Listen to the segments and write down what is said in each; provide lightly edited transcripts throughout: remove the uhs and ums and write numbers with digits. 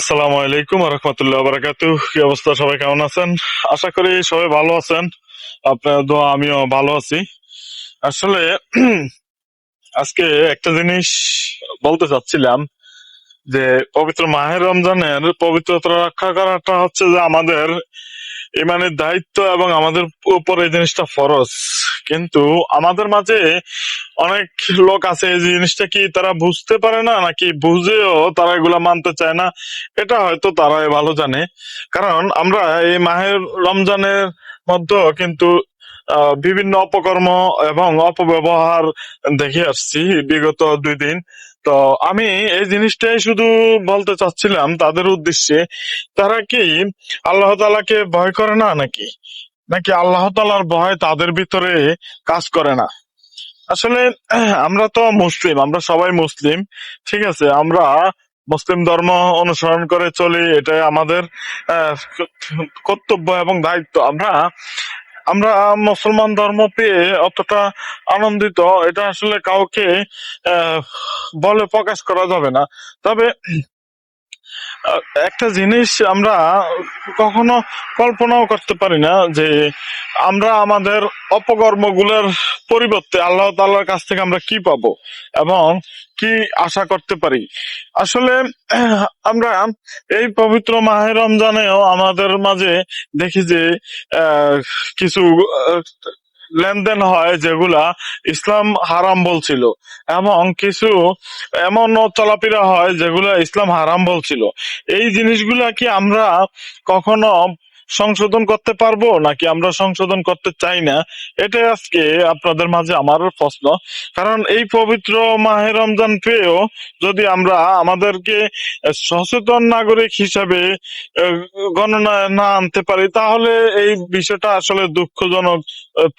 আসসালামু আলাইকুম রহমতুল্লাহ বারাকাতুহ। কি অবস্থা, সবাই কেমন আছেন? আশা করি সবাই ভালো আছেন। আপনার দোয়া আমিও ভালো আছি। আসলে আজকে একটা জিনিস বলতে চাচ্ছিলাম যে পবিত্র মাহের রমজানের পবিত্রতা রক্ষা করাটা হচ্ছে যে আমাদের ইমানের দায়িত্ব এবং আমাদের উপর এই জিনিসটা ফরজ। কিন্তু আমাদের মাঝে অনেক লোক আছে এই জিনিসটা কি তারা বুঝতে পারে না, নাকি বুঝেও তারা এগুলা মানতে চায় না, এটা হয়তো তারাই ভালো জানে। কারণ আমরা এই মাহের রমজানের মধ্যে কিন্তু বিভিন্ন অপকর্ম এবং অপব্যবহার দেখে আসছি বিগত 2 দিন। তো আমি এই জিনিসটাই শুধু বলতে চাচ্ছিলাম তাদের উদ্দেশ্যে, তারা কি আল্লাহ তাআলাকে ভয় করে না, নাকি নাকি আল্লাহ তাআলার ভয় তাদের ভিতরে কাজ করে না? আসলে আমরা তো মুসলিম, আমরা সবাই মুসলিম, ঠিক আছে। আমরা মুসলিম ধর্ম অনুসরণ করে চলি, এটাই আমাদের আহ, কর্তব্য এবং দায়িত্ব। আমরা আমরা মুসলমান ধর্ম পেয়ে অতটা আনন্দিত, এটা আসলে কাউকে আহ বলে প্রকাশ করা যাবে না। তবে একটা জিনিস আমরা কখনো কল্পনাও করতে পারি না যে আমরা আমাদের অপকর্মগুলোর পরিবর্তে আল্লাহ তাআলার কাছ থেকে আমরা কি পাবো এবং কি আশা করতে পারি। আসলে আমরা এই পবিত্র মাহে রমজানেও আমাদের মাঝে দেখি যে আহ, কিছু আহ, লেনদেন হয় যেগুলা ইসলাম হারাম বলছিল, এবং কিছু এমন চলাফেরা হয় যেগুলা ইসলাম হারাম বলছিল। এই জিনিসগুলা কি আমরা কখনো সংশোধন করতে পারবো, নাকি আমরা সংশোধন করতে চাই না? এটাই আজকে আপনাদের মাঝে আমার প্রশ্ন। কারণ এই পবিত্র মাহে রমজান পেয়েও যদি আমরা আমাদেরকে সচেতন নাগরিক হিসাবে আহ, গণনায় না আনতে পারি, তাহলে এই বিষয়টা আসলে দুঃখজনক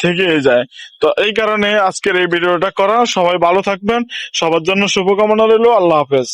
থেকে যায়। তো এই কারণে আজকের এই ভিডিওটা করা। সবাই ভালো থাকবেন, সবার জন্য শুভকামনা রইলো। আল্লাহ হাফেজ।